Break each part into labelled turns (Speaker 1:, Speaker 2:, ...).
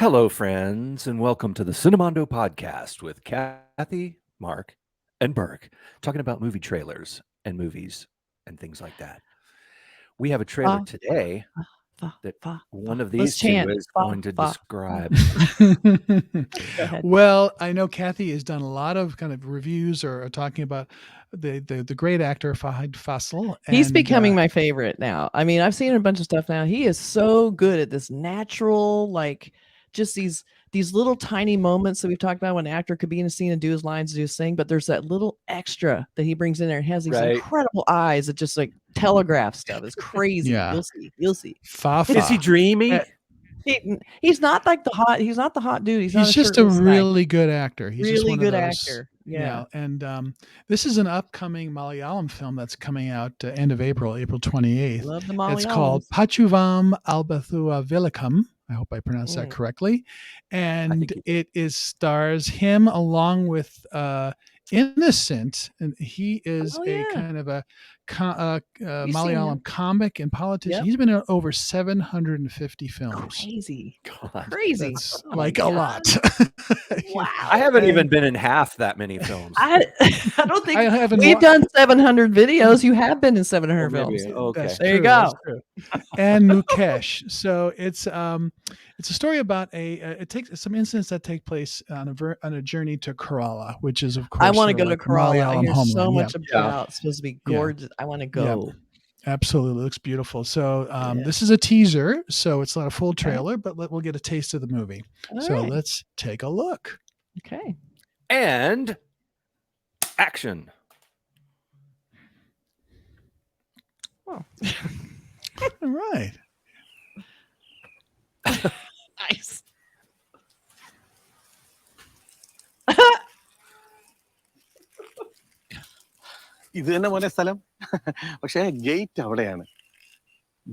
Speaker 1: Hello, friends, and welcome to the Cinemondo podcast with Kathy, Mark, and Burk, talking about movie trailers and movies and things like that. We have a trailer
Speaker 2: Fa,
Speaker 1: today
Speaker 2: fa,
Speaker 1: that
Speaker 2: fa,
Speaker 1: one
Speaker 2: fa.
Speaker 1: of
Speaker 2: Let's
Speaker 1: these two
Speaker 2: chant.
Speaker 1: is
Speaker 2: Fa,
Speaker 1: going to
Speaker 2: fa, fa.
Speaker 1: describe.
Speaker 2: Go ahead.
Speaker 3: Well, I know Kathy has done a lot of kind of reviews or talking about the great actor Fahadh Faasil.
Speaker 2: He's becoming my favorite now. I mean, I've seen a bunch of stuff now. He is so good at this natural, like just these little tiny moments that we've talked about when an actor could be in a scene and do his lines, do his thing, but there's that little extra that he brings in there and has these
Speaker 1: Right.
Speaker 2: incredible eyes that just like telegraph stuff. It's crazy.
Speaker 3: Yeah.
Speaker 2: You'll see.
Speaker 1: Is he dreamy?
Speaker 2: He's not like the hot. He's not the hot dude. He's not
Speaker 3: He's just a
Speaker 2: shirtless guy.
Speaker 3: really good actor. He's just
Speaker 2: Really
Speaker 3: one
Speaker 2: good
Speaker 3: of those,
Speaker 2: actor. Yeah.
Speaker 3: And this is an upcoming Malayalam film that's coming out end of April 28th.
Speaker 2: Love the
Speaker 3: It's called
Speaker 2: Malayalam.
Speaker 3: Pachuvum Athbutha Vilakkum. I hope I pronounced that
Speaker 2: Mm.
Speaker 3: correctly. And
Speaker 1: think you did.
Speaker 3: it stars him along with Innocent, and he is
Speaker 2: Oh,
Speaker 3: a
Speaker 2: yeah.
Speaker 3: kind of a
Speaker 2: seen him.
Speaker 3: Malayalam comic and politician.
Speaker 2: Yep.
Speaker 3: He's been in over 750 films.
Speaker 2: Crazy.
Speaker 1: God.
Speaker 2: Crazy.
Speaker 3: That's
Speaker 2: Oh my
Speaker 3: like a
Speaker 2: God.
Speaker 3: lot.
Speaker 2: Wow.
Speaker 1: I haven't even been in half that many films.
Speaker 2: I don't think
Speaker 3: I haven't
Speaker 2: we've
Speaker 3: wa-
Speaker 2: done 700 videos. You have been in 700
Speaker 1: Or maybe-
Speaker 2: films.
Speaker 1: okay.
Speaker 3: That's
Speaker 2: There you
Speaker 3: true,
Speaker 2: go.
Speaker 3: that's true. And Mukesh. So it's a story about it takes some incidents that take place on a journey to Kerala, which is of course
Speaker 2: I want to
Speaker 3: sort
Speaker 2: go
Speaker 3: of
Speaker 2: to
Speaker 3: like
Speaker 2: Kerala. I
Speaker 3: Malayalam
Speaker 2: hear so
Speaker 3: homeland.
Speaker 2: much
Speaker 3: Yeah,
Speaker 2: about. It's supposed to be gorgeous. I want to go.
Speaker 3: absolutely, looks beautiful. So
Speaker 2: Yeah.
Speaker 3: this is a teaser, so it's not a full trailer, but we'll get a taste of the movie.
Speaker 2: All
Speaker 3: So
Speaker 2: right.
Speaker 3: let's take a look.
Speaker 2: Okay.
Speaker 1: And action.
Speaker 2: Well,
Speaker 3: All right.
Speaker 2: nice.
Speaker 4: ഇത് തന്നെ പോലെ സ്ഥലം പക്ഷേ gate അവിടെയാണ്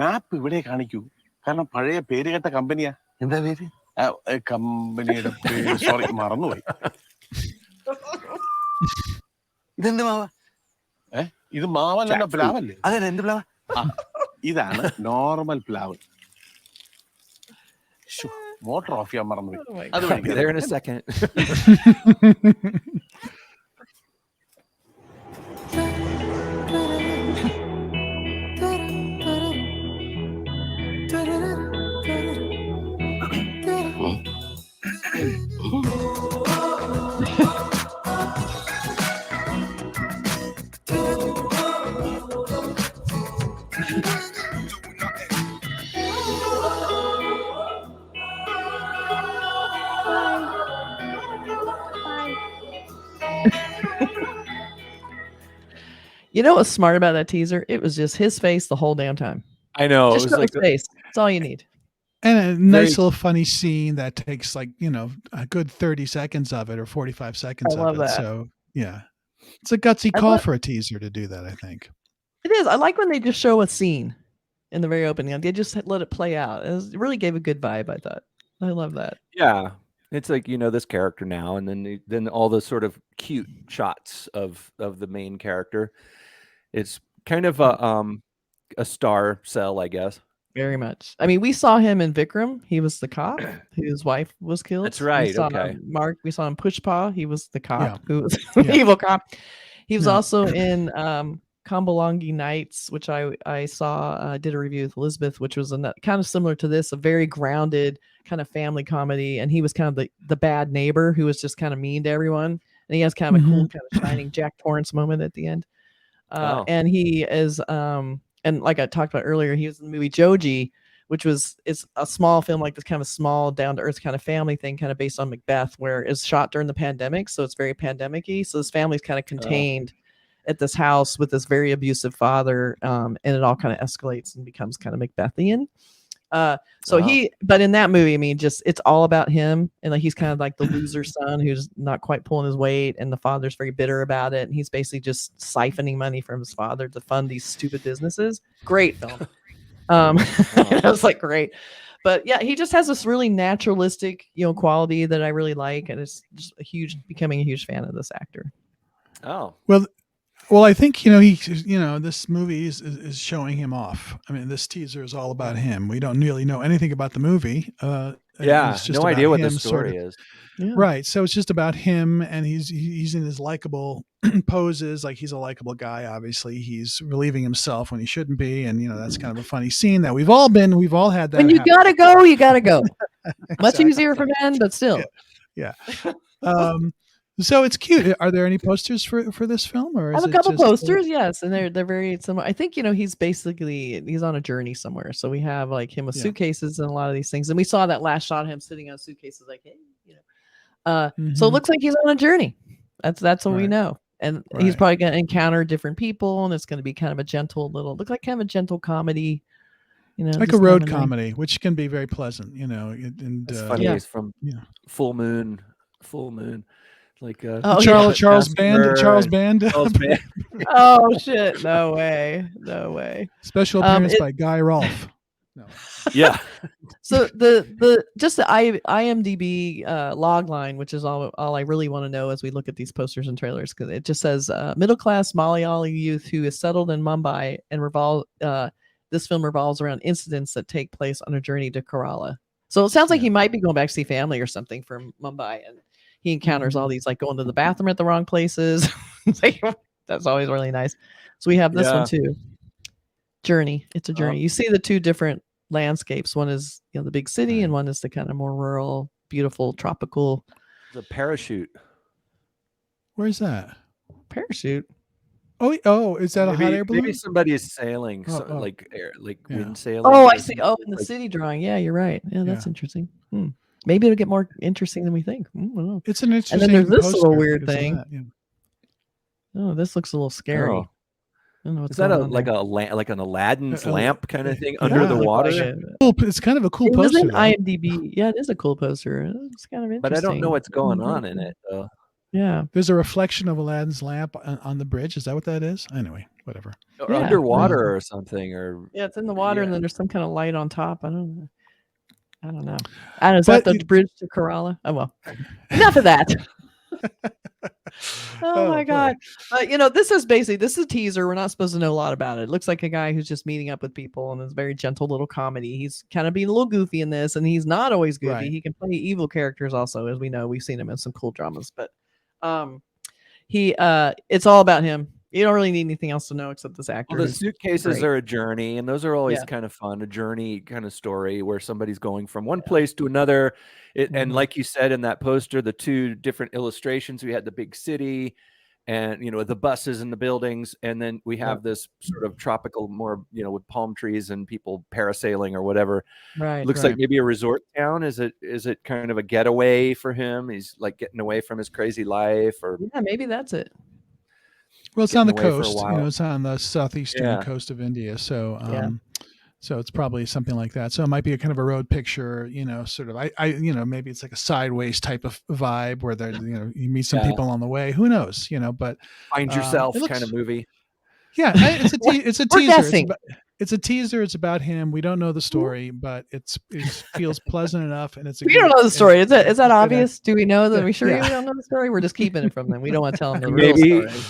Speaker 4: മാപ്പ് ഇവിടെ കാണിക്കൂ കാരണം പഴയ പേര് കേട്ട കമ്പനിയാ എന്താ പേര് കമ്പനിയുടെ പേര് സോറി മറന്നുപോയി ഇതെന്ത് മാവ ഇത് മാവല്ല പ്ലാവല്ലേ അതെ എന്ത് പ്ലാവ ഇതാണ് നോർമൽ പ്ലാവ് മോട്ടർ ഓഫ് ചെയ്യാൻ മറന്നുപോയി
Speaker 2: Oh my
Speaker 4: അത്
Speaker 1: I'll be there in a second.
Speaker 2: You know what's smart about that teaser? It was just his face the whole damn time.
Speaker 1: I know.
Speaker 2: Just
Speaker 1: It was
Speaker 2: show
Speaker 1: like
Speaker 2: his face. That's all you need.
Speaker 3: And a nice little funny scene that takes like, a good 30 seconds of it or 45 seconds
Speaker 2: I love
Speaker 3: of it.
Speaker 2: that.
Speaker 3: So yeah, it's a gutsy
Speaker 2: I
Speaker 3: call
Speaker 2: love-
Speaker 3: for a teaser to do that, I think.
Speaker 2: It is. I like when they just show a scene in the very opening. They just let it play out. It really gave a good vibe, I thought. I love that.
Speaker 1: Yeah, it's like this character now, and then all the sort of cute shots of the main character. It's kind of a star cell, I guess.
Speaker 2: Very much. I mean, we saw him in Vikram. He was the cop whose wife was killed.
Speaker 1: That's right,
Speaker 2: We saw
Speaker 1: okay.
Speaker 2: Mark. We saw him Pushpa. He was the cop
Speaker 3: Yeah.
Speaker 2: who was the
Speaker 3: Yeah.
Speaker 2: evil cop. He was
Speaker 3: Yeah.
Speaker 2: also in Kambalangi Nights, which I saw. Did a review with Elizabeth, which was kind of similar to this, a very grounded kind of family comedy. And he was kind of the bad neighbor who was just kind of mean to everyone. And he has kind of a cool, kind of shining Jack Torrance moment at the end.
Speaker 1: Oh.
Speaker 2: And he is, and like I talked about earlier, he was in the movie Joji, which is a small film, like this kind of small, down to earth kind of family thing, kind of based on Macbeth, where it's shot during the pandemic, so it's very pandemic-y. So this family's kind of contained at this house with this very abusive father, and it all kind of escalates and becomes kind of Macbethian. But in that movie, I mean, just it's all about him, and like he's kind of like the loser son who's not quite pulling his weight, and the father's very bitter about it, and he's basically just siphoning money from his father to fund these stupid businesses. Great film. I was like, great. But yeah, he just has this really naturalistic, quality that I really like, and it's just becoming a huge fan of this actor.
Speaker 1: Oh.
Speaker 3: Well, I think this movie is showing him off. I mean, this teaser is all about him. We don't really know anything about the movie. and
Speaker 1: Yeah,
Speaker 3: it's just
Speaker 1: no
Speaker 3: about
Speaker 1: idea what the
Speaker 3: him sort of
Speaker 1: story is.
Speaker 2: Yeah.
Speaker 3: right. So it's just about him, and he's in his likable poses, like he's a likable guy. Obviously, he's relieving himself when he shouldn't be, and that's kind of a funny scene that we've all had that
Speaker 2: When you
Speaker 3: happen.
Speaker 2: gotta go, you gotta go. Much
Speaker 3: Exactly.
Speaker 2: easier for men, but still.
Speaker 3: Yeah. So it's cute. Are there any posters for this film, or
Speaker 2: I
Speaker 3: is
Speaker 2: have a
Speaker 3: it
Speaker 2: couple
Speaker 3: just
Speaker 2: posters, yes, and they're very similar. I think he's on a journey somewhere. So we have like him with
Speaker 3: Yeah.
Speaker 2: suitcases and a lot of these things, and we saw that last shot of him sitting on suitcases, like hey, So it
Speaker 3: Mhm.
Speaker 2: looks like he's on a journey. That's what we
Speaker 3: Right.
Speaker 2: know, and he's
Speaker 3: Right.
Speaker 2: probably going to encounter different people, and it's going to be kind of a gentle look like kind of a gentle comedy,
Speaker 3: like a
Speaker 2: just
Speaker 3: road
Speaker 2: kind of nice.
Speaker 3: comedy, which can be very pleasant, and
Speaker 1: It's funny.
Speaker 2: Yeah.
Speaker 1: He's from
Speaker 3: yeah.
Speaker 1: Full Moon, like
Speaker 2: Oh,
Speaker 3: Charles
Speaker 1: Puppet
Speaker 3: Band,
Speaker 1: Master
Speaker 3: Charles
Speaker 1: and
Speaker 3: Band,
Speaker 1: Charles Band.
Speaker 2: Oh shit! No way! No way!
Speaker 3: special appearance by Guy Rolfe. No.
Speaker 1: Yeah,
Speaker 2: So the IMDb log line, which is all I really want to know as we look at these posters and trailers, because it just says middle class Malayali youth who is settled in Mumbai and this film revolves around incidents that take place on a journey to Kerala. So it sounds like
Speaker 3: Yeah.
Speaker 2: he might be going back to see family or something from Mumbai, and he encounters all these like going to the bathroom at the wrong places. That's always really nice. So we have this one too. Journey. It's a journey. You see the two different landscapes. One is the big city, and one is the kind of more rural, beautiful, tropical.
Speaker 1: the parachute.
Speaker 3: Where's that?
Speaker 2: Parachute.
Speaker 3: Oh, is that a hot air balloon?
Speaker 1: Maybe somebody is sailing,
Speaker 3: Oh.
Speaker 1: like
Speaker 3: Yeah.
Speaker 1: wind sailing.
Speaker 2: Oh, I
Speaker 1: or
Speaker 2: see.
Speaker 1: something.
Speaker 2: Oh, in the
Speaker 1: Like-
Speaker 2: city drawing. Yeah, you're right. Yeah, that's
Speaker 3: Yeah.
Speaker 2: interesting. Maybe it'll get more interesting than we think. I don't know.
Speaker 3: It's an interesting.
Speaker 2: And then there's this little
Speaker 3: poster
Speaker 2: weird
Speaker 3: because of
Speaker 2: thing.
Speaker 3: that, yeah.
Speaker 2: Oh, this looks a little scary.
Speaker 1: Oh.
Speaker 2: I don't know what's
Speaker 1: Is that
Speaker 2: going on
Speaker 1: like
Speaker 2: there.
Speaker 1: like an Aladdin's
Speaker 3: Oh,
Speaker 1: lamp kind of thing
Speaker 3: yeah.
Speaker 1: under the
Speaker 2: Look
Speaker 1: water?
Speaker 2: like it.
Speaker 3: Cool. It's kind of a cool
Speaker 2: It was
Speaker 3: poster.
Speaker 2: in
Speaker 3: though.
Speaker 2: IMDb. Yeah, it is a cool poster. It's kind of interesting.
Speaker 1: But I don't know what's going on in it. Though.
Speaker 2: Yeah.
Speaker 3: There's a reflection of Aladdin's lamp on the bridge. Is that what that is? Anyway, whatever.
Speaker 1: Or
Speaker 2: Yeah.
Speaker 1: underwater or something, or
Speaker 2: Yeah, it's in the water,
Speaker 1: Yeah.
Speaker 2: and then there's some kind of light on top. I don't know. Is that
Speaker 3: But
Speaker 2: the bridge to Kerala? Oh well. Enough of that. Oh my
Speaker 3: boy.
Speaker 2: god. This is a teaser. We're not supposed to know a lot about it. It looks like a guy who's just meeting up with people, and it's a very gentle little comedy. He's kind of being a little goofy in this, and he's not always goofy.
Speaker 3: Right.
Speaker 2: He can play evil characters also, as we know. We've seen him in some cool dramas, but it's all about him. You don't really need anything else to know except this actor.
Speaker 1: Well, the
Speaker 2: is
Speaker 1: suitcases
Speaker 2: great.
Speaker 1: are a journey, and those are always
Speaker 2: Yeah.
Speaker 1: kind of fun. A journey kind of story where somebody's going from one place to another. And like you said in that poster, the two different illustrations, we had the big city and the buses and the buildings, and then we have this sort of tropical, more with palm trees and people parasailing or whatever.
Speaker 2: Right.
Speaker 1: Looks like maybe a resort town. Is it kind of a getaway for him? He's like getting away from his crazy life, or
Speaker 2: Yeah, maybe that's it.
Speaker 3: Well, it's on the
Speaker 1: getting away for a
Speaker 3: coast.
Speaker 1: while.
Speaker 3: It's on the southeastern
Speaker 1: Yeah.
Speaker 3: coast of India. So,
Speaker 2: Yeah.
Speaker 3: so it's probably something like that. So it might be a kind of a road picture. Sort of. Maybe it's like a sideways type of vibe where there, you meet some
Speaker 1: Yeah.
Speaker 3: people on the way. Who knows? But
Speaker 1: find
Speaker 3: it
Speaker 1: yourself
Speaker 3: looks-
Speaker 1: kind of movie.
Speaker 3: yeah, it's a
Speaker 2: We're
Speaker 3: teaser.
Speaker 2: guessing.
Speaker 3: It's a teaser. It's about him. We don't know the story, but it feels pleasant enough, and it's.
Speaker 2: We don't know the story. Is that
Speaker 3: it's a good
Speaker 2: obvious? Do we know that? Are we sure
Speaker 3: Yeah.
Speaker 2: we don't know the story? We're just keeping it from them. We don't want to tell them the real
Speaker 1: Maybe
Speaker 2: story.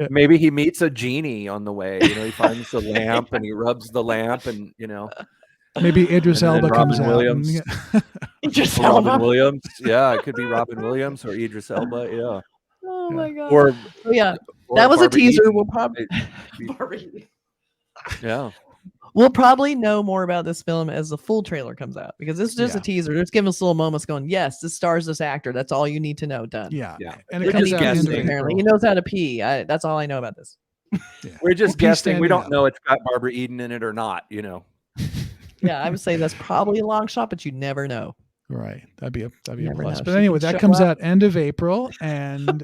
Speaker 1: maybe he meets a genie on the way. He finds the lamp and he rubs the lamp, and
Speaker 3: Maybe Idris
Speaker 1: And then
Speaker 3: Elba comes
Speaker 1: Robin
Speaker 3: out.
Speaker 1: Williams.
Speaker 2: Idris
Speaker 1: Robin
Speaker 2: Elba.
Speaker 1: Williams. Yeah, it could be Robin Williams or Idris Elba. Yeah,
Speaker 2: Oh my god.
Speaker 1: or
Speaker 2: Oh, yeah,
Speaker 1: or
Speaker 2: that was a
Speaker 1: Barbara
Speaker 2: teaser.
Speaker 1: Eden.
Speaker 2: We'll probably
Speaker 1: Yeah,
Speaker 2: we'll probably know more about this film as the full trailer comes out, because this is just
Speaker 3: Yeah.
Speaker 2: a teaser. Just give us little moments going, yes, this stars this actor. That's all you need to know. Done.
Speaker 3: Yeah,
Speaker 1: Yeah.
Speaker 3: and
Speaker 1: We're
Speaker 3: it comes
Speaker 1: just
Speaker 3: out in
Speaker 1: guessing.
Speaker 2: Apparently, he
Speaker 3: April.
Speaker 2: knows how to pee. That's all I know about this.
Speaker 3: Yeah.
Speaker 1: we're just
Speaker 3: We'll be
Speaker 1: guessing. We
Speaker 3: standing
Speaker 1: don't
Speaker 3: up.
Speaker 1: know it's got Barbara Eden in it or not.
Speaker 2: Yeah, I would say that's probably a long shot, but you never know.
Speaker 3: Right. That'd be a
Speaker 2: Never
Speaker 3: plus.
Speaker 2: know.
Speaker 3: But
Speaker 2: She
Speaker 3: anyway,
Speaker 2: could
Speaker 3: that
Speaker 2: show
Speaker 3: comes
Speaker 2: up.
Speaker 3: out end of April, and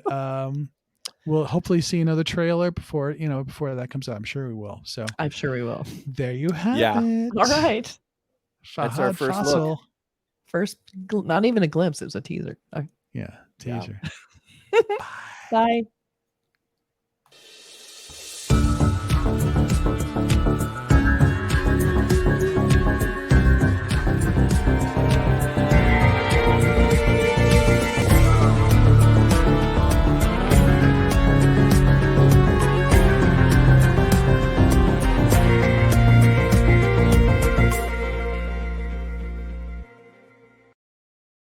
Speaker 3: we'll hopefully see another trailer before that comes out. I'm sure we will. So
Speaker 2: I'm sure we will.
Speaker 3: there you have
Speaker 1: Yeah.
Speaker 3: it.
Speaker 2: All right.
Speaker 1: That's our
Speaker 3: Fahadh
Speaker 1: first
Speaker 3: Faasil.
Speaker 1: look.
Speaker 2: First, not even a glimpse. It was a teaser.
Speaker 3: Yeah,
Speaker 1: Yeah.
Speaker 3: teaser.
Speaker 2: Bye.